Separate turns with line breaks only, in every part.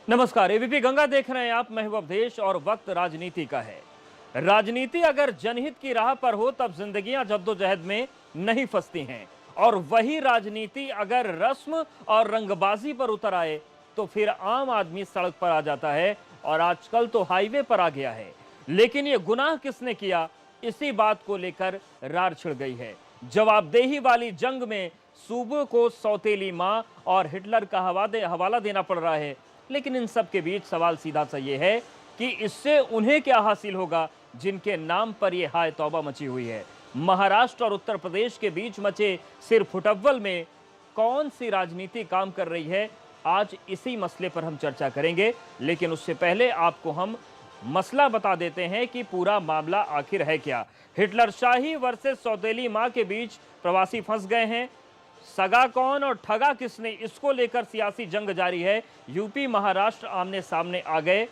नमस्कार, एबीपी गंगा देख रहे हैं आप। मैं हूं अवधेश और वक्त राजनीति का है। राजनीति अगर जनहित की राह पर हो तब जिंदगियां जद्दोजहद में नहीं फंसती हैं, और वही राजनीति अगर रस्म और रंगबाजी पर उतर आए तो फिर आम आदमी सड़क पर आ जाता है, और आजकल तो हाईवे पर आ गया है। लेकिन ये गुनाह किसने किया, इसी बात को लेकर रार छिड़ गई है। जवाबदेही वाली जंग में सूबे को सौतेली मां और हिटलर का हवाला देना पड़ रहा है। लेकिन इन सब के बीच सवाल सीधा सा ये है कि इससे उन्हें क्या हासिल होगा जिनके नाम पर यह हाय तौबा मची हुई है। महाराष्ट्र और उत्तर प्रदेश के बीच मचे सिर फुटव्वल में कौन सी राजनीति काम कर रही है, आज इसी मसले पर हम चर्चा करेंगे। लेकिन उससे पहले आपको हम मसला बता देते हैं कि पूरा मामला आखिर है क्या। हिटलर शाही वर्सेस सौतेली मां के बीच प्रवासी फंस गए हैं। सगा कौन और ठगा किसने, इसको लेकर सियासी जंग जारी है। यूपी महाराष्ट्र आमने सामने आ गए।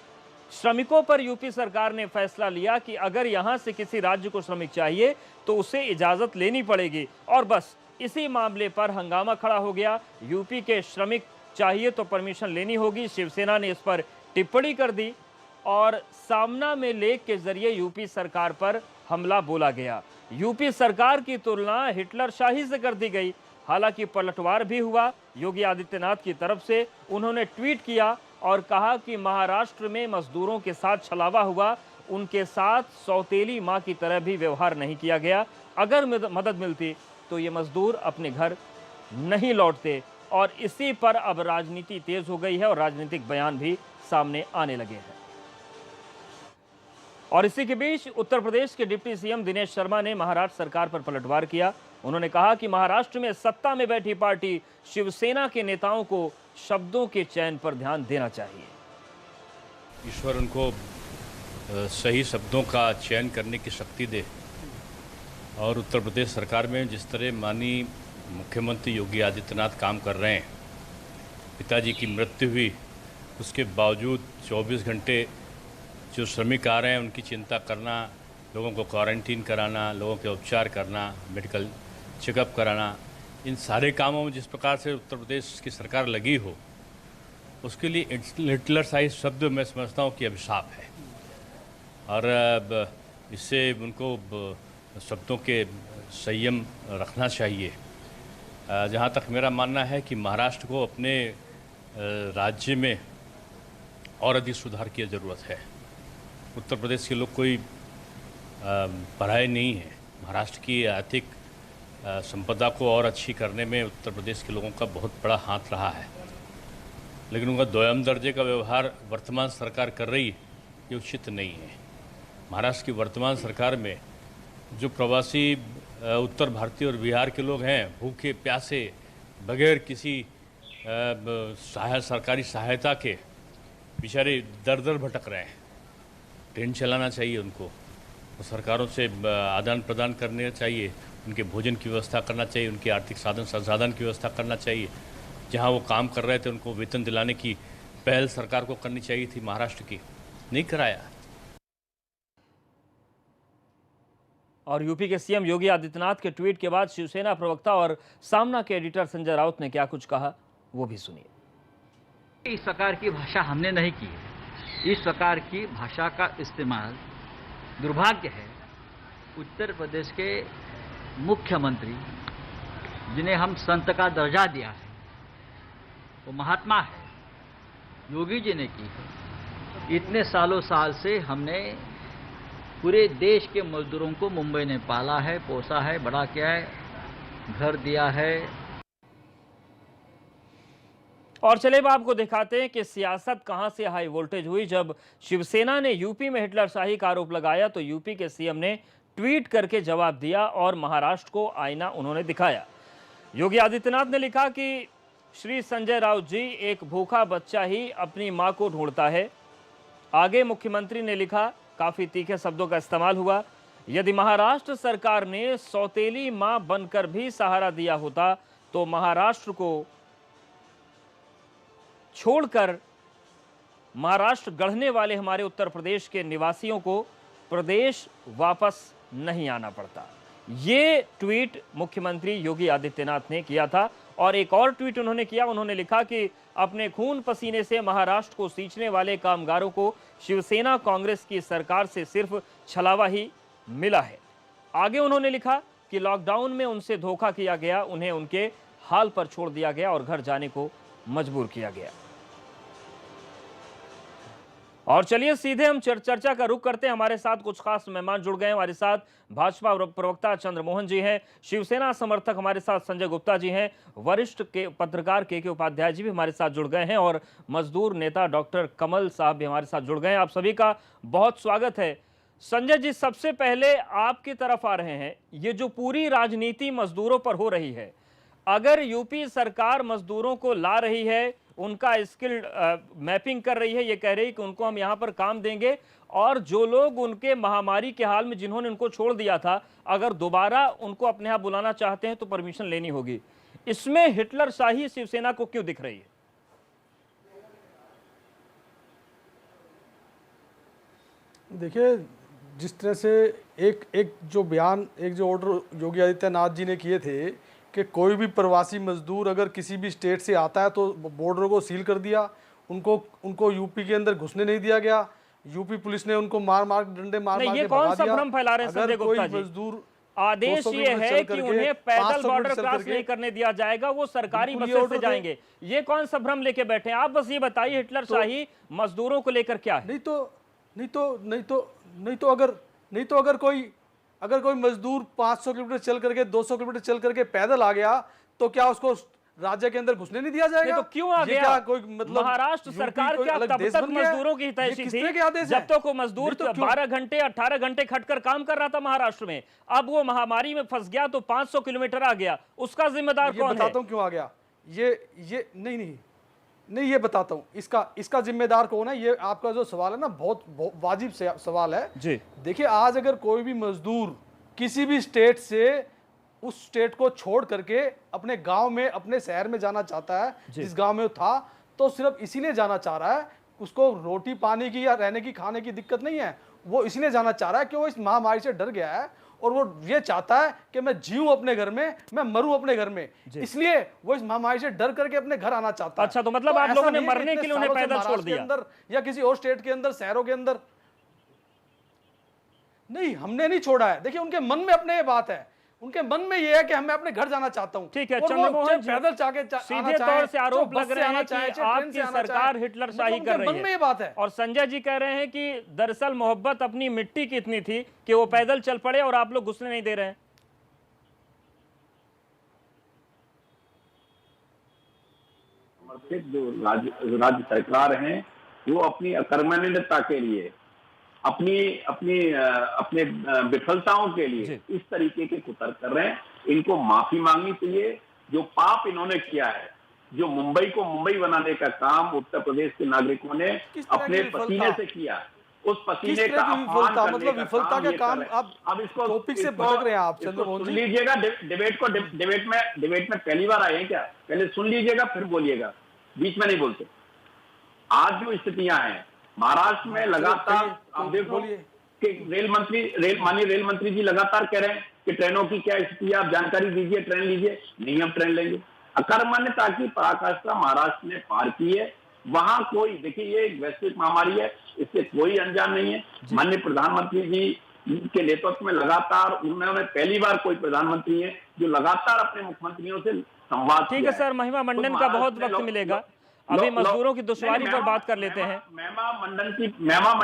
श्रमिकों पर यूपी सरकार ने फैसला लिया कि अगर यहां से किसी राज्य को श्रमिक चाहिए तो उसे इजाजत लेनी पड़ेगी, और बस इसी मामले पर हंगामा खड़ा हो गया। यूपी के श्रमिक चाहिए तो परमिशन लेनी होगी। शिवसेना ने इस पर टिप्पणी कर दी और सामना में लेख के जरिए यूपी सरकार पर हमला बोला गया। यूपी सरकार की तुलना हिटलर शाही से कर दी गई। हालांकि पलटवार भी हुआ योगी आदित्यनाथ की तरफ से। उन्होंने ट्वीट किया और कहा कि महाराष्ट्र में मजदूरों के साथ छलावा हुआ, उनके साथ सौतेली मां की तरह भी व्यवहार नहीं किया गया। अगर मदद मिलती तो ये मजदूर अपने घर नहीं लौटते। और इसी पर अब राजनीति तेज हो गई है और राजनीतिक बयान भी सामने आने लगे हैं। और इसी के बीच उत्तर प्रदेश के डिप्टी सीएम दिनेश शर्मा ने महाराष्ट्र सरकार पर पलटवार किया। उन्होंने कहा कि महाराष्ट्र में सत्ता में बैठी पार्टी शिवसेना के नेताओं को शब्दों के चयन पर ध्यान देना चाहिए।
ईश्वर उनको सही शब्दों का चयन करने की शक्ति दे। और उत्तर प्रदेश सरकार में जिस तरह माननीय मुख्यमंत्री योगी आदित्यनाथ काम कर रहे हैं, पिताजी की मृत्यु हुई उसके बावजूद 24 घंटे जो श्रमिक आ रहे हैं उनकी चिंता करना, लोगों को क्वारंटीन कराना, लोगों के उपचार करना, मेडिकल चेकअप कराना, इन सारे कामों में जिस प्रकार से उत्तर प्रदेश की सरकार लगी हो, उसके लिए हिटलर शाही शब्द मैं समझता हूँ कि अभिशाप है। और इससे उनको शब्दों के संयम रखना चाहिए। जहाँ तक मेरा मानना है कि महाराष्ट्र को अपने राज्य में और अधिक सुधार की ज़रूरत है। उत्तर प्रदेश के लोग कोई पराये नहीं है। महाराष्ट्र की आर्थिक संपदा को और अच्छी करने में उत्तर प्रदेश के लोगों का बहुत बड़ा हाथ रहा है। लेकिन उनका दोयम दर्जे का व्यवहार वर्तमान सरकार कर रही है, ये उचित नहीं है। महाराष्ट्र की वर्तमान सरकार में जो प्रवासी उत्तर भारतीय और बिहार के लोग हैं, भूखे प्यासे बगैर किसी सरकारी सहायता के बेचारे दर दर भटक रहे हैं। ट्रेन चलाना चाहिए उनको, तो सरकारों से आदान प्रदान करने चाहिए, उनके भोजन की व्यवस्था करना चाहिए, उनके आर्थिक साधन संसाधन की व्यवस्था करना चाहिए। जहां वो काम कर रहे थे उनको वेतन दिलाने की पहल सरकार को करनी चाहिए थी महाराष्ट्र की, नहीं कराया।
और यूपी के सीएम योगी आदित्यनाथ के ट्वीट के बाद शिवसेना प्रवक्ता और सामना के एडिटर संजय राउत ने क्या कुछ कहा, वो भी सुनिए।
इस प्रकार की भाषा हमने नहीं की है। इस प्रकार की भाषा का इस्तेमाल, दुर्भाग्य है, उत्तर प्रदेश के मुख्यमंत्री जिन्हें हम संत का दर्जा दिया है, वो महात्मा है, योगी जी ने की है। इतने सालों साल से हमने पूरे देश के मजदूरों को मुंबई ने पाला है, पोसा है, बड़ा किया है, घर दिया है।
और चले अब आपको दिखाते हैं कि सियासत कहां से हाई वोल्टेज हुई। जब शिवसेना ने यूपी में हिटलर शाही का आरोप लगाया तो यूपी के सीएम ने ट्वीट करके जवाब दिया और महाराष्ट्र को आईना उन्होंने दिखाया। योगी आदित्यनाथ ने लिखा कि श्री संजय राउत जी, एक भूखा बच्चा ही अपनी मां को ढूंढता है। आगे मुख्यमंत्री ने लिखा, काफी तीखे शब्दों का इस्तेमाल हुआ, यदि महाराष्ट्र सरकार ने सौतेली मां बनकर भी सहारा दिया होता तो महाराष्ट्र को छोड़कर महाराष्ट्र गढ़ने वाले हमारे उत्तर प्रदेश के निवासियों को प्रदेश वापस नहीं आना पड़ता। ये ट्वीट मुख्यमंत्री योगी आदित्यनाथ ने किया था और एक और ट्वीट उन्होंने किया, उन्होंने लिखा कि अपने खून पसीने से महाराष्ट्र को सींचने वाले कामगारों को शिवसेना कांग्रेस की सरकार से सिर्फ छलावा ही मिला है। आगे उन्होंने लिखा कि लॉकडाउन में उनसे धोखा किया गया, उन्हें उनके हाल पर छोड़ दिया गया और घर जाने को मजबूर किया गया। और चलिए सीधे हम चर्चा का रुख करते हैं। हमारे साथ कुछ खास मेहमान जुड़ गए हैं। हमारे साथ भाजपा प्रवक्ता चंद्रमोहन जी हैं, शिवसेना समर्थक हमारे साथ संजय गुप्ता जी हैं, वरिष्ठ के पत्रकार के उपाध्याय जी भी हमारे साथ जुड़ गए हैं और मजदूर नेता डॉक्टर कमल साहब भी हमारे साथ जुड़ गए हैं। आप सभी का बहुत स्वागत है। संजय जी, सबसे पहले आपकी तरफ आ रहे हैं। ये जो पूरी राजनीति मजदूरों पर हो रही है, अगर यूपी सरकार मजदूरों को ला रही है, उनका स्किल मैपिंग कर रही है, ये कह रही है कि उनको हम यहाँ पर काम देंगे, और जो लोग उनके महामारी के हाल में जिन्होंने उनको छोड़ दिया था, अगर दोबारा उनको अपने यहाँ बुलाना चाहते हैं तो परमिशन लेनी होगी, इसमें हिटलर शाही शिवसेना को क्यों दिख रही है?
देखिए, जिस तरह से एक जो बयान, एक जो ऑर्डर योगी आदित्यनाथ जी ने किए थे कि कोई भी प्रवासी मजदूर अगर किसी भी स्टेट से आता है तो बॉर्डर को सील कर दिया, उनको यूपी के अंदर घुसने नहीं दिया गया, यूपी पुलिस ने उनको डंडे मार के
ये कौन सा भ्रम फैला रहे हैं संजय गुप्ता जी?
मजदूर
आदेश ये है कि उन्हें पैदल बॉर्डर क्रॉस नहीं करने दिया जाएगा, वो सरकारी बसें से जाएंगे। ये कौन सा भ्रम लेके बैठे हैं आप? बस ये बताइए, हिटलर शाही मजदूरों को लेकर क्या है?
नहीं तो अगर कोई मजदूर 500 किलोमीटर चल करके 200 किलोमीटर चल करके पैदल आ गया तो क्या उसको राज्य के अंदर घुसने नहीं दिया जाएगा?
तो क्यों आ गया?
क्या कोई मतलब
महाराष्ट्र सरकार क्या तब तक मजदूरों की हितैषी थी जब तक वो मजदूर 12 घंटे 18 घंटे खटकर काम कर रहा था महाराष्ट्र में। अब वो महामारी में फंस गया तो 500 किलोमीटर आ गया, उसका जिम्मेदार कौन है?
बताता हूँ क्यों आ गया। ये नहीं ये बताता हूँ इसका जिम्मेदार कौन है। ये आपका जो सवाल है ना, बहुत वाजिब सवाल है जी। देखिए, आज अगर कोई भी मजदूर किसी भी स्टेट से उस स्टेट को छोड़ करके अपने गांव में, अपने शहर में जाना चाहता है, जिस गांव में वो था, तो सिर्फ इसीलिए जाना चाह रहा है, उसको रोटी पानी की या रहने की खाने की दिक्कत नहीं है, वो इसलिए जाना चाह रहा है कि वो इस महामारी से डर गया है और वो ये चाहता है कि मैं जीऊं अपने घर में, मैं मरूं अपने घर में, इसलिए वो इस महामारी से डर करके अपने घर आना चाहता है।
अच्छा, तो मतलब आप लोगों ने मरने के लिए उन्हें पैदल छोड़ दिया
अंदर या किसी और स्टेट के अंदर, शहरों के अंदर? नहीं, हमने नहीं छोड़ा है। देखिए, उनके मन में अपने ये बात है, उनके मन में ये है कि मैं अपने घर जाना चाहता हूं।
ठीक है, चंद्रमोहन जी
पैदल
सीधे तौर से आरोप लग रहे हैं कि आपकी सरकार हिटलर शाही कर रही है।
मन में ये बात है।
और संजय जी कह रहे हैं कि दरअसल मोहब्बत अपनी मिट्टी की इतनी थी कि वो पैदल चल पड़े और आप लोग घुसने नहीं दे रहे हैं।
समर्थित जो राज्य सरकार है, वो अपनी अकर्मण्यता के लिए, अपने विफलताओं के लिए इस तरीके के कुतर्क कर रहे हैं। इनको माफी मांगनी चाहिए। जो पाप इन्होंने किया है, जो मुंबई को मुंबई बनाने का काम उत्तर प्रदेश के नागरिकों ने अपने पसीने से किया, उस पसीने का अपमान,
मतलब विफलता का काम। अब इसको टॉपिक से भटक रहे हैं आप चंद्रमोहन जी।
सुन लीजिएगा, डिबेट में पहली बार आए हैं क्या? पहले सुन लीजिएगा फिर बोलिएगा, बीच में नहीं बोलते। आज जो स्थितियां हैं महाराष्ट्र में, लगातार आप देखो कि माननीय रेल मंत्री जी लगातार कह रहे हैं कि ट्रेनों की क्या स्थिति है, आप जानकारी दीजिए, ट्रेन लीजिए। नहीं, हम ट्रेन लेंगे। अकर्मण्यता की पराकाष्ठा महाराष्ट्र ने पार की है। वहां कोई, देखिए, ये एक वैश्विक महामारी है, इससे कोई अनजान नहीं है। माननीय प्रधानमंत्री जी के नेतृत्व में लगातार, उन्होंने पहली बार कोई प्रधानमंत्री है जो लगातार अपने मुख्यमंत्रियों से संवाद।
ठीक है सर, महिमा मंडन का बहुत वक्त मिलेगा, अभी मजदूरों की दुश्वारी पर बात कर लेते हैं।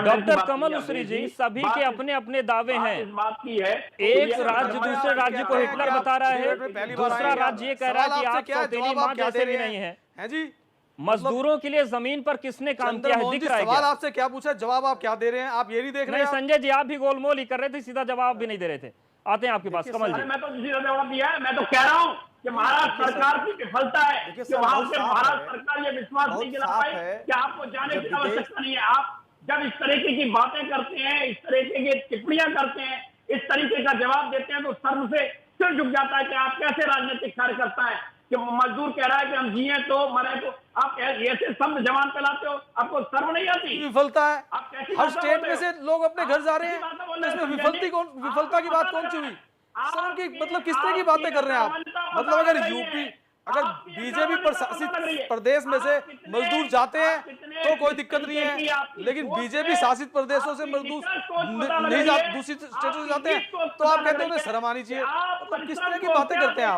डॉक्टर कमल उसरी जी, सभी के अपने अपने दावे हैं। एक राज्य दूसरे राज्य को हिटलर बता रहा है, दूसरा राज्य ये कह रहा है कि आप सौतेली माँ जैसे भी नहीं है
जी।
मजदूरों के लिए जमीन पर किसने काम किया है, दिख रहा है?
सवाल आपसे क्या पूछा, जवाब आप क्या दे रहे हैं? आप ये नहीं देख रहे हैं?
संजय जी, आप भी गोलमोल ही कर रहे थे, सीधा जवाब भी नहीं दे रहे थे। आते हैं आपके पास कमल जी।
मैं तो सीधा जवाब दिया है। मैं तो कह रहा हूँ कि महाराष्ट्र सरकार की विफलता है कि वहां से महाराष्ट्र सरकार ये विश्वास नहीं दिला पाई कि आपको जाने की आवश्यकता नहीं है। आप जब इस तरीके की बातें करते हैं, इस तरीके की टिप्पणियां करते हैं, इस तरीके का जवाब देते हैं, तो शर्म से सिर झुक जाता है कि आप कैसे राजनीतिक कार्यकर्ता है कि मजदूर कह रहा है कि हम जिए तो मरे तो आप ऐसे शब्द जवान फैलाते हो। आपको शर्म नहीं आती?
विफलता है, हर स्टेट में से लोग अपने घर जा रहे हैं, इसमें विफलता की बात कौन सी हुई? सर की मतलब किस तरह की बातें कर रहे हैं आप? मतलब अगर अगर बीजेपी प्रशासित प्रदेश में से मजदूर जाते हैं तो कोई दिक्कत नहीं है, लेकिन बीजेपी शासित प्रदेशों से मजदूर नहीं जाते, दूसरी स्टेटों से जाते हैं, तो आप कहते हो शर्म आनी चाहिए। मतलब किस तरह की बातें करते हैं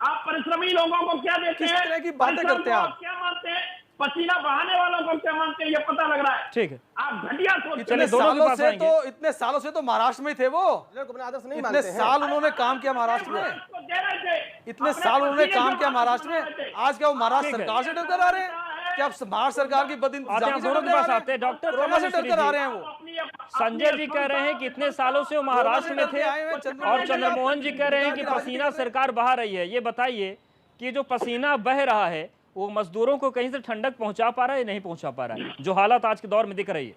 आप परिश्रमी लोगों को क्या देते हैं,
किस तरह की बातें करते हैं आप,
क्या मानते हैं, पसीना बहाने वालों को क्या मानते हैं, ये पता लग रहा है।
ठीक है,
आप घटिया सोचते हैं।
इतने सालों से तो महाराष्ट्र में थे वो, आदर्श नहीं इतने साल उन्होंने काम किया महाराष्ट्र में, इतने साल उन्होंने काम किया महाराष्ट्र में। आज क्या वो महाराष्ट्र सरकार से डरकर आ रहे हैं? क्या महाराष्ट्र सरकार की बदइंतजामी से
डॉक्टर
से डरकर आ रहे हैं? वो
संजय जी कह रहे हैं कि इतने सालों से वो महाराष्ट्र में थे, और चंद्रमोहन जी कह रहे हैं कि पसीना सरकार बहा रही है। ये बताइए कि जो पसीना बह रहा है वो मजदूरों को कहीं से ठंडक पहुंचा पा रहा है या नहीं पहुंचा पा रहा है, जो हालात आज के दौर में दिख रही है?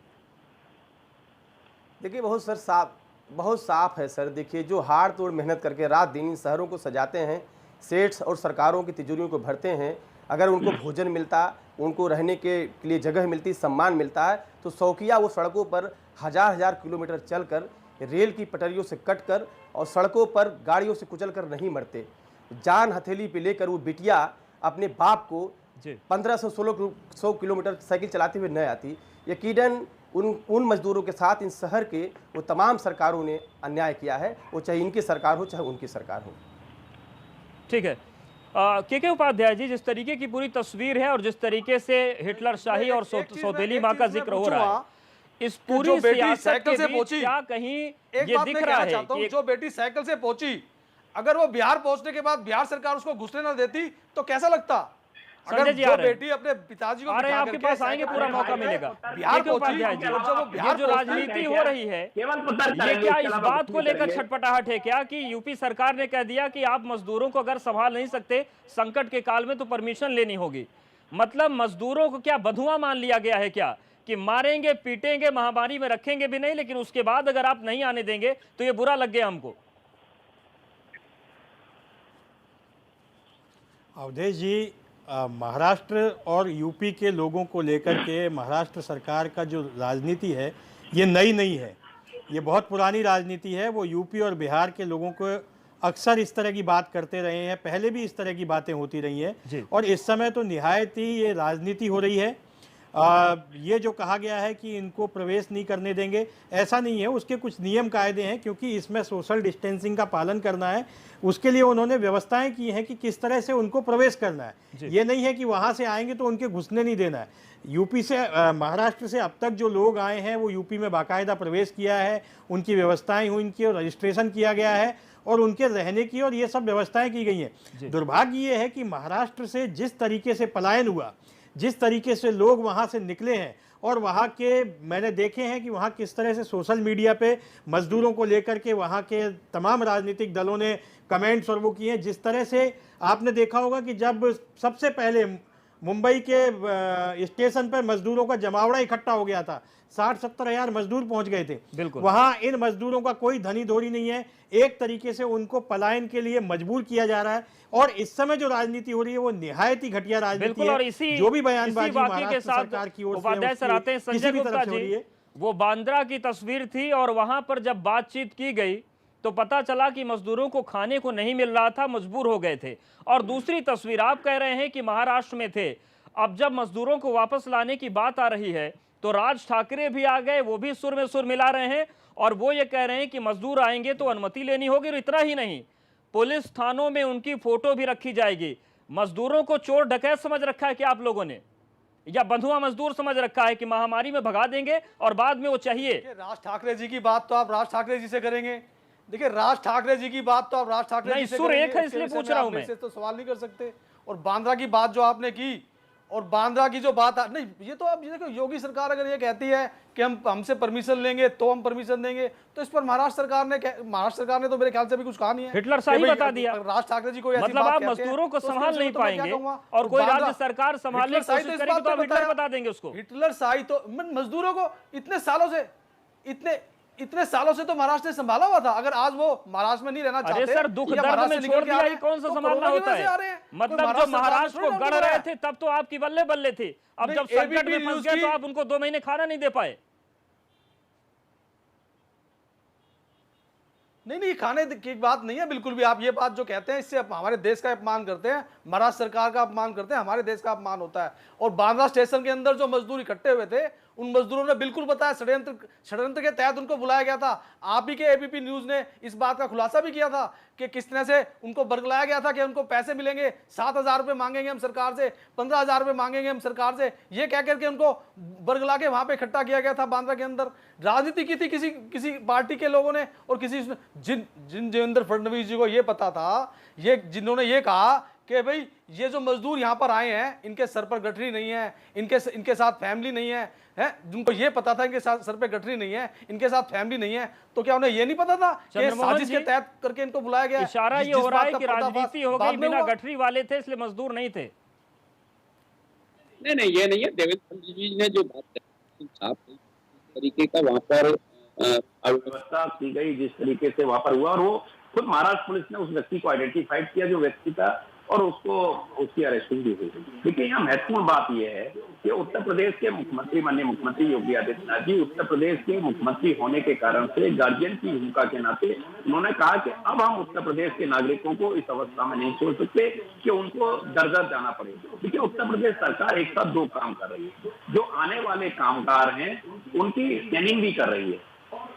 देखिए बहुत साफ है सर। देखिए जो हाड़ तोड़ मेहनत करके रात दिन इन शहरों को सजाते हैं, सेठ और सरकारों की तिजोरियों को भरते हैं, अगर उनको भोजन मिलता, उनको रहने के लिए जगह मिलती, सम्मान मिलता है, तो शौकिया वो सड़कों पर हजार किलोमीटर चलकर, रेल की पटरियों से कटकर और सड़कों पर गाड़ियों से कुचलकर नहीं मरते। जान हथेली पे लेकर वो बिटिया अपने बाप को 1500-1600 किलोमीटर साइकिल चलाते हुए न आती। यकीनन उन मजदूरों के साथ इन शहर के वो तमाम सरकारों ने अन्याय किया है, वो चाहे इनकी सरकार हो चाहे उनकी सरकार हो।
ठीक है, के उपाध्याय जी, जिस तरीके की पूरी तस्वीर है और जिस तरीके से हिटलर शाही और सौतेली माँ का जिक्र हो रहा है, इस पूरी सियासत के बीच क्या कहीं ये दिख रहा है कि
जो बेटी साइकिल से पहुंची, अगर वो बिहार पहुंचने के बाद बिहार सरकार उसको घुसने न देती तो कैसा लगता? अगर जो बेटी अपने पिताजी को
आपके पास आएंगे, पूरा मौका मिलेगा। ये जो राजनीति हो रही है, ये क्या इस बात को लेकर छटपटाहट है क्या कि यूपी सरकार ने कह दिया कि आप मजदूरों को अगर संभाल नहीं सकते संकट के काल में तो परमिशन लेनी होगी? मतलब मजदूरों को क्या बंधुआ मान लिया गया है क्या, कि मारेंगे पीटेंगे, महामारी में रखेंगे भी नहीं, लेकिन उसके बाद अगर आप नहीं आने देंगे तो ये बुरा लग गया हमको?
अवधेश जी, महाराष्ट्र और यूपी के लोगों को लेकर के महाराष्ट्र सरकार का जो राजनीति है ये नई नहीं है, ये बहुत पुरानी राजनीति है। वो यूपी और बिहार के लोगों को अक्सर इस तरह की बात करते रहे हैं, पहले भी इस तरह की बातें होती रही हैं, और इस समय तो निहायत ही ये राजनीति हो रही है। ये जो कहा गया है कि इनको प्रवेश नहीं करने देंगे, ऐसा नहीं है। उसके कुछ नियम कायदे हैं, क्योंकि इसमें सोशल डिस्टेंसिंग का पालन करना है, उसके लिए उन्होंने व्यवस्थाएं की हैं कि किस तरह से उनको प्रवेश करना है। ये नहीं है कि वहाँ से आएंगे तो उनके घुसने नहीं देना है। यूपी से महाराष्ट्र से अब तक जो लोग आए हैं वो यूपी में बाकायदा प्रवेश किया है, उनकी व्यवस्थाएं हुई, इनकी रजिस्ट्रेशन किया गया है और उनके रहने की और ये सब व्यवस्थाएं की गई हैं। दुर्भाग्य ये है कि महाराष्ट्र से जिस तरीके से पलायन हुआ, जिस तरीके से लोग वहाँ से निकले हैं, और वहाँ के मैंने देखे हैं कि वहाँ किस तरह से सोशल मीडिया पे मजदूरों को लेकर के वहाँ के तमाम राजनीतिक दलों ने कमेंट्स और वो किए हैं। जिस तरह से आपने देखा होगा कि जब सबसे पहले मुंबई के स्टेशन पर मजदूरों का जमावड़ा इकट्ठा हो गया था, 60-70 हजार मजदूर पहुंच गए थे। वहां इन मजदूरों का कोई धनी धोरी नहीं है, एक तरीके से उनको पलायन के लिए मजबूर किया जा रहा है। और इस समय जो राजनीति हो रही है वो निहायत ही घटिया राजनीति है।
और इसी
जो भी बयानबाजी
के साथ
सरकार की ओर
उपाध्याय सर आते हैं, संजय गुप्ता जी, वो बांद्रा की तस्वीर थी और वहां पर जब बातचीत की गई तो पता चला कि मजदूरों को खाने को नहीं मिल रहा था, मजबूर हो गए थे। और दूसरी तस्वीर आप कह रहे हैं कि महाराष्ट्र में थे, अब जब मजदूरों को वापस लाने की बात आ रही है तो राज ठाकरे भी आ गए, वो भी सुर में सुर मिला रहे हैं और वो ये कह रहे हैं कि मजदूर आएंगे तो अनुमति लेनी होगी। और इतना ही नहीं, पुलिस थानों में उनकी फोटो भी रखी जाएगी। मजदूरों को चोर डकैत समझ रखा है क्या आप लोगों ने, या बंधुआ मजदूर समझ रखा है कि महामारी में भगा देंगे और बाद में वो चाहिए?
राज ठाकरे जी की बात तो आप राज ठाकरे जी से करेंगे। देखिए राज ठाकरे जी की बात तो आप राज ठाकरे जी से
सुर एक है, इसलिए पूछ रहा हूं मैं,
तो सवाल नहीं कर सकते। और बांद्रा की बात जो आपने की, और बांद्रा की जो बात नहीं, ये तो आप ये देखो, योगी सरकार अगर ये कहती है कि हम हमसे परमिशन लेंगे तो हम परमिशन देंगे, तो इस पर महाराष्ट्र सरकार ने तो मेरे ख्याल से भी कुछ कहा नहीं है।
हिटलर शाही बता दिया
राज ठाकरे जी को,
मतलब आप मजदूरों को संभाल नहीं पाएंगे और कोई राज्य सरकार संभालने की कोशिश करेगी तो आप हिटलर बता देंगे उसको।
हिटलर शाही तो मजदूरों को इतने सालों से तो महाराष्ट्र ने संभाला हुआ था। अगर आज वो महाराष्ट्र में नहीं रहना चाहते,
अरे सर दुख दर्द में छोड़ दिया, ये कौन सा संभालना होता है? मतलब जब महाराष्ट्र को गढ़ रहे थे तब तो आपकी बल्ले बल्ले थी, अब जब संकट में फंस गए तो आप उनको 2 महीने खाना नहीं दे पाए।
नहीं नहीं, खाने की बात नहीं है बिल्कुल भी। आप ये बात जो कहते हैं इससे आप हमारे देश का अपमान करते हैं, महाराष्ट्र सरकार का अपमान करते हैं, हमारे देश का अपमान होता है। और बांद्रा स्टेशन के अंदर जो मजदूर इकट्ठे हुए थे उन मजदूरों ने बिल्कुल बताया, षड्यंत्र के तहत उनको बुलाया गया था। आप ही के एबीपी न्यूज ने इस बात का खुलासा भी किया था कि किस तरह से उनको बरगलाया गया था कि उनको पैसे मिलेंगे, 7,000 रुपये मांगेंगे हम सरकार से, 15,000 रुपये मांगेंगे हम सरकार से, ये कह करके उनको बरगला के वहां पे इकट्ठा किया गया था बांद्रा के अंदर। राजनीति की थी किसी पार्टी के लोगों ने, और किसी जिन देवेंद्र फडणवीस जी को ये पता था, ये जिन्होंने ये कहा कि भाई ये जो मजदूर यहाँ पर आए हैं इनके सर पर गठरी नहीं है, इनके साथ फैमिली नहीं है, जिनको ये पता था इनके साथ सर पे गठरी नहीं है, इनके साथ फैमिली नहीं है, तो क्या उन्हें ये नहीं पता था कि साजिश के तहत करके इनको बुलाया गया?
इशारा ये हो रहा है कि राजनीति हो गई, बिना गठरी वाले थे इसलिए मजदूर नहीं थे।
नहीं, ये नहीं है। देवेंद्र फडणवीस ने जो बात कही साफ तरीके का वहाँ पर
व्यवस्था की गई, जिस तरीके से वहां पर हुआ, और वो खुद महाराष्ट्र पुलिस ने उस व्यक्ति को आइडेंटिफाइड किया जो व्यक्ति था, और उसकी अरेस्टिंग भी हुई। देखिए यहाँ महत्वपूर्ण बात यह है कि उत्तर प्रदेश के मुख्यमंत्री, माननीय मुख्यमंत्री योगी आदित्यनाथ जी, उत्तर प्रदेश के मुख्यमंत्री होने के कारण से गार्जियन की भूमिका के नाते उन्होंने कहा कि अब हम उत्तर प्रदेश के नागरिकों को इस अवस्था में नहीं छोड़ सकते कि उनको दर जाना पड़ेगा। देखिए उत्तर प्रदेश सरकार एक साथ दो काम कर रही है। जो आने वाले कामगार हैं उनकी स्कैनिंग भी कर रही है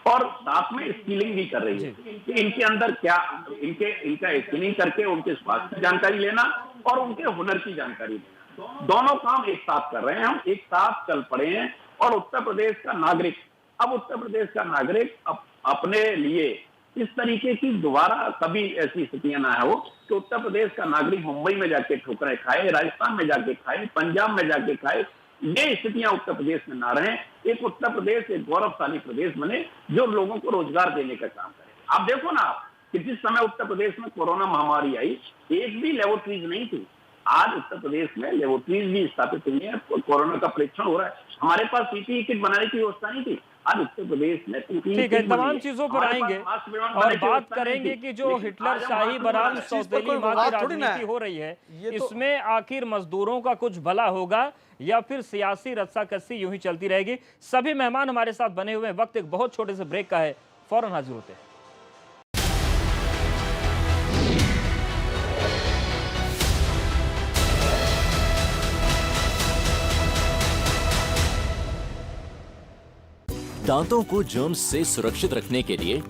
और साथ में स्किलिंग भी कर रही है कि इनके अंदर क्या, इनका स्क्रीनिंग करके उनके स्वास्थ्य की जानकारी लेना और उनके हुनर की जानकारी लेना, दोनों काम एक साथ कर रहे हैं। हम एक साथ चल पड़े हैं और उत्तर प्रदेश का नागरिक अपने लिए इस तरीके की दोबारा कभी ऐसी स्थितियां ना हो कि उत्तर प्रदेश का नागरिक मुंबई में जाके ठोकरें खाए, राजस्थान में जाके खाए, पंजाब में जाके खाए, ये स्थितियां उत्तर प्रदेश में ना रहें। एक उत्तर प्रदेश एक गौरवशाली प्रदेश बने जो लोगों को रोजगार देने का काम करे। आप देखो ना कि जिस समय उत्तर प्रदेश में कोरोना महामारी आई, एक भी लेबोरेटरीज नहीं थी। आज उत्तर प्रदेश में लेबोरेटरीज भी स्थापित हुई है, कोरोना का परीक्षण हो रहा है। हमारे पास पीपीई किट बनाने की व्यवस्था नहीं थी, आज उत्तर प्रदेश में
ठीक है, तमाम चीजों पर आएंगे और बात करेंगे कि जो हिटलर शाही बनाम सौतेली माँ की राजनीति हो रही है, इसमें आखिर मजदूरों का कुछ भला होगा या फिर सियासी रस्साकसी यूं ही चलती रहेगी। सभी मेहमान हमारे साथ बने हुए हैं, वक्त एक बहुत छोटे से ब्रेक का है, फौरन हाजिर होते हैं।
दांतों को जर्म्स से सुरक्षित रखने के लिए